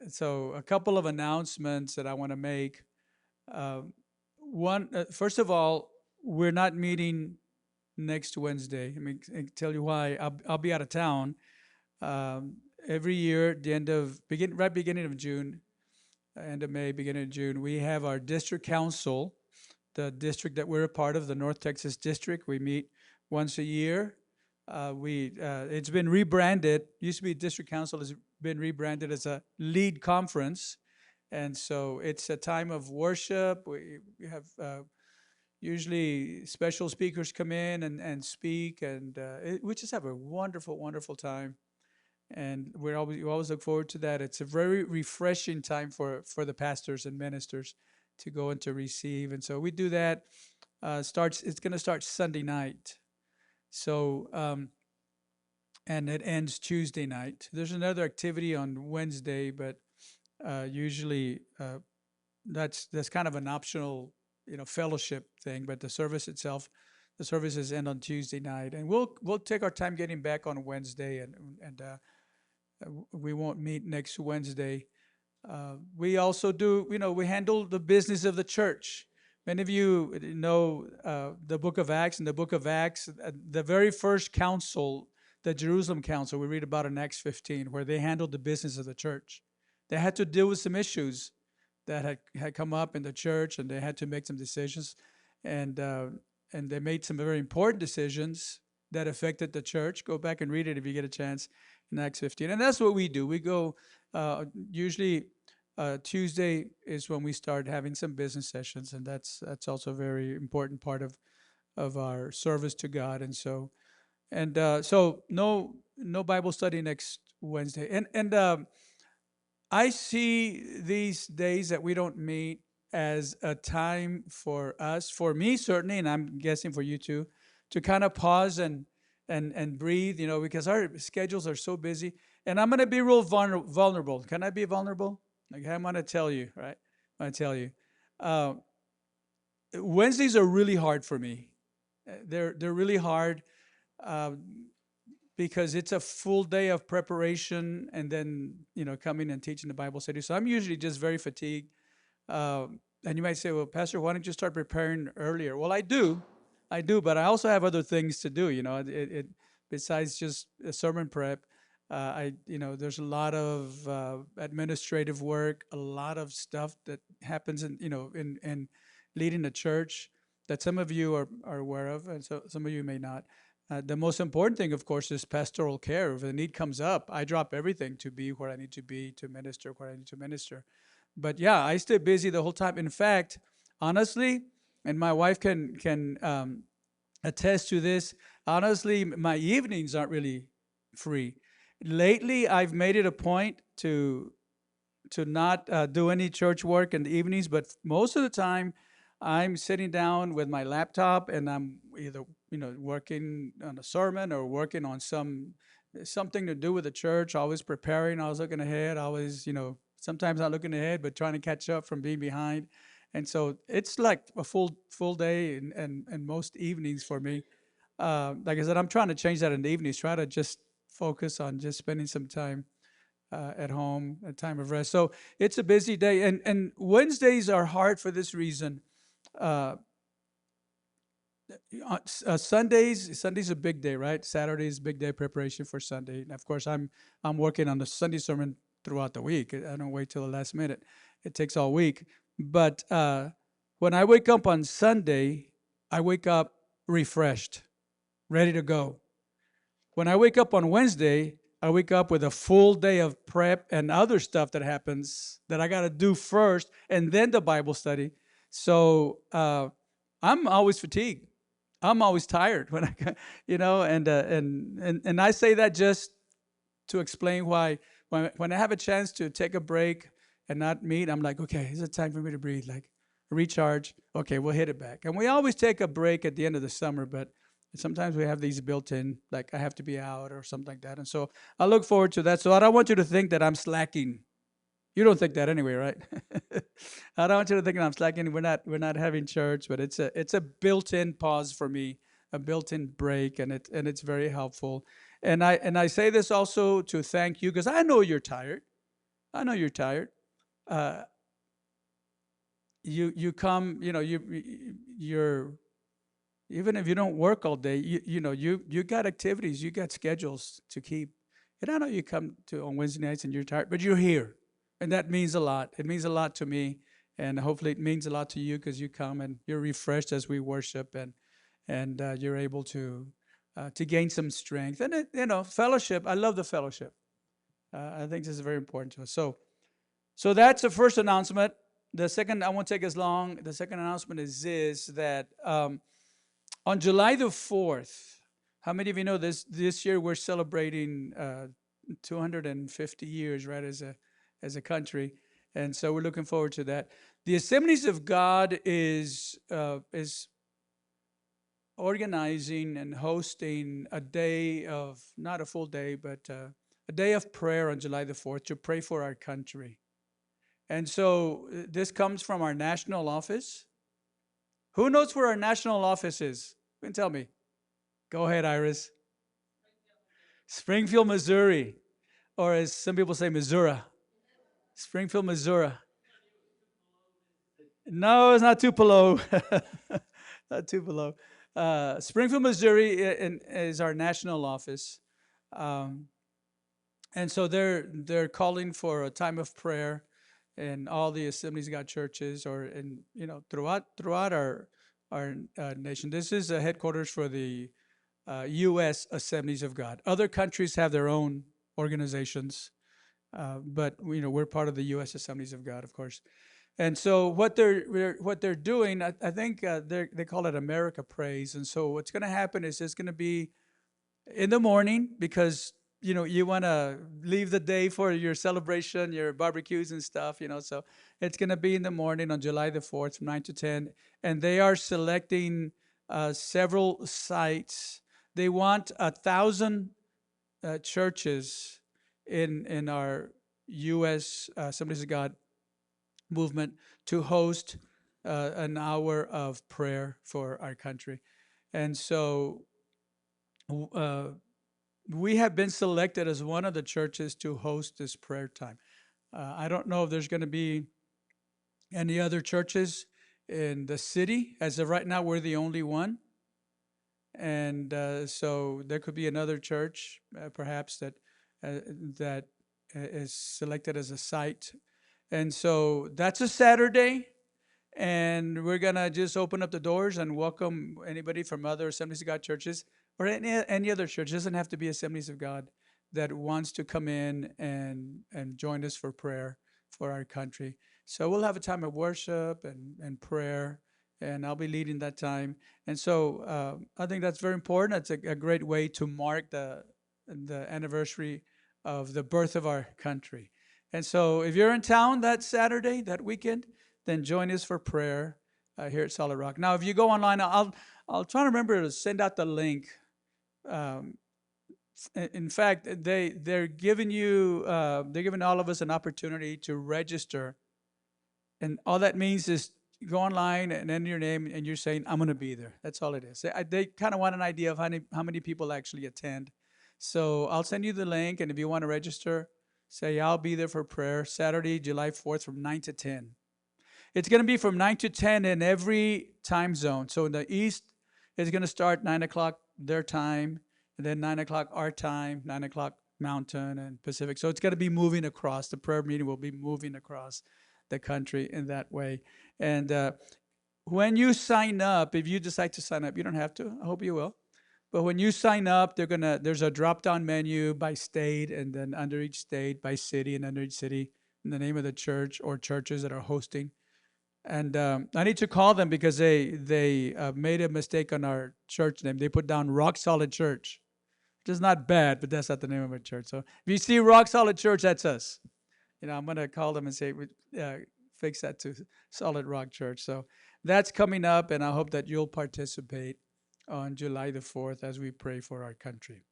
So a couple of announcements that I want to make. Um, First of all, we're not meeting next Wednesday. I tell you why. I'll be out of town. Every year, the beginning of June, end of May, beginning of June, we have our district council, the district that we're a part of, the North Texas District. We meet once a year. It's been rebranded. Used to be district council, has been rebranded as a lead conference, and so it's a time of worship. We have usually special speakers come in and speak, and we just have a wonderful, wonderful time. And we always look forward to that. It's a very refreshing time for the pastors and ministers to go and to receive. And so we do that. Starts It's going to start Sunday night. So and it ends Tuesday night. There's another activity on Wednesday, but usually that's kind of an optional, fellowship thing. But the services end on Tuesday night, and we'll take our time getting back on Wednesday, and we won't meet next Wednesday. We also do, we handle the business of the church. Many of you know the book of Acts. In the book of Acts, the very first council, the Jerusalem council, we read about in Acts 15, where they handled the business of the church. They had to deal with some issues that had come up in the church, and they had to make some decisions. And, uh, and they made some very important decisions that affected the church. Go back and read it if you get a chance in Acts 15. And that's what we do. We go, usually Tuesday is when we start having some business sessions, and that's also a very important part of our service to God. And so no Bible study next Wednesday. And I see these days that we don't meet as a time for us, for me certainly, and I'm guessing for you too, to kind of pause and breathe, because our schedules are so busy. And I'm going to be real vulnerable. Can I be vulnerable? Like, I'm going to tell you, right? I'm going to tell you. Uh, Wednesdays are really hard for me. They're really hard. Uh, because it's a full day of preparation and then coming and teaching the Bible study. So I'm usually just very fatigued. And you might say, well, Pastor, why don't you start preparing earlier? Well, I do, but I also have other things to do. Besides just a sermon prep. There's a lot of administrative work, a lot of stuff that happens in leading the church that some of you are aware of, and so some of you may not. The most important thing, of course, is pastoral care. If a need comes up, I drop everything to be where I need to be, to minister where I need to minister. But yeah, I stay busy the whole time. In fact, honestly, and my wife can attest to this. Honestly, my evenings aren't really free. Lately, I've made it a point to not do any church work in the evenings, but most of the time, I'm sitting down with my laptop and I'm either working on a sermon or working on something to do with the church. Always preparing. Always looking ahead. Always sometimes not looking ahead, but trying to catch up from being behind. And so it's like a full day and most evenings for me. Like I said, I'm trying to change that in the evenings. Try to just focus on just spending some time at home, a time of rest. So it's a busy day, and Wednesdays are hard for this reason. Uh, Sunday's a big day, right? Saturday's a big day preparation for Sunday. And of course, I'm working on the Sunday sermon throughout the week. I don't wait till the last minute. It takes all week. But when I wake up on Sunday, I wake up refreshed, ready to go. When I wake up on Wednesday, I wake up with a full day of prep and other stuff that happens that I got to do first, and then the Bible study. So I'm always fatigued. I'm always tired when and I say that just to explain why when I have a chance to take a break and not meet, I'm like, okay, is it time for me to breathe? Like recharge. Okay, we'll hit it back. And we always take a break at the end of the summer, but sometimes we have these built in, like I have to be out or something like that. And so I look forward to that. So I don't want you to think that I'm slacking. You don't think that anyway, right? I don't want you to think that I'm slacking. We're not having church, but it's a built-in pause for me, a built-in break, and it's very helpful. And I say this also to thank you because I know you're tired. I know you're tired. Uh, you come, you're even if you don't work all day, you got activities, you got schedules to keep. And I know you come to on Wednesday nights and you're tired, but you're here, and that means a lot. It means a lot to me, and hopefully it means a lot to you because you come and you're refreshed as we worship, and you're able to gain some strength and fellowship. I love the fellowship. I think this is very important to us. So that's the first announcement. The second, I won't take as long. The second announcement is this, that on July the 4th, how many of you know this year we're celebrating 250 years, right, as a country, and so we're looking forward to that. The Assemblies of God is organizing and hosting a day of, not a full day, but a day of prayer on July the 4th to pray for our country. And so this comes from our national office. Who knows where our national office is? You can tell me. Go ahead, Iris. Springfield, Missouri. Or as some people say, Missouri. Springfield, Missouri. No, it's not Tupelo. Not Tupelo. Springfield, Missouri is our national office. Um, and so they're calling for a time of prayer in all the Assemblies of God churches, or in throughout our nation. This is the headquarters for the U.S. Assemblies of God. Other countries have their own organizations, but we're part of the U.S. Assemblies of God, of course. And so what they're doing, I think they call it America Prays. And so what's going to happen is it's going to be in the morning, because you want to leave the day for your celebration, your barbecues and stuff. So it's going to be in the morning on July the 4th from 9 to 10, and they are selecting several sites. They want 1,000 churches in our U.S. Assemblies of God movement to host an hour of prayer for our country. And so we have been selected as one of the churches to host this prayer time. I don't know if there's going to be any other churches in the city. As of right now, we're the only one. And so there could be another church, perhaps, that is selected as a site. And so that's a Saturday, and we're gonna just open up the doors and welcome anybody from other Assemblies of God churches, or any other church. It doesn't have to be Assemblies of God, that wants to come in and join us for prayer for our country. So we'll have a time of worship and prayer, and I'll be leading that time. And so I think that's very important. It's a great way to mark the anniversary of the birth of our country. And so if you're in town that Saturday, that weekend, then join us for prayer here at Solid Rock. Now, if you go online, I'll try to remember to send out the link. In fact, they're giving all of us an opportunity to register, and all that means is you go online and enter your name, and you're saying, I'm going to be there. That's all it is. They kind of want an idea of how many people actually attend. So I'll send you the link, and if you want to register, say, I'll be there for prayer Saturday, July 4th from 9 to 10. It's going to be from 9 to 10 in every time zone. So in the East, it's going to start 9 o'clock their time, and then 9 o'clock our time, 9 o'clock Mountain and Pacific. So it's going to be moving across. The prayer meeting will be moving across the country in that way. And when you sign up, if you decide to sign up, you don't have to. I hope you will. But when you sign up, there's a drop-down menu by state, and then under each state by city, and under each city, in the name of the church or churches that are hosting. And I need to call them because they made a mistake on our church name. They put down Rock Solid Church, which is not bad, but that's not the name of our church. So if you see Rock Solid Church, that's us. I'm going to call them and say, fix that to Solid Rock Church. So that's coming up, and I hope that you'll participate on July the 4th as we pray for our country.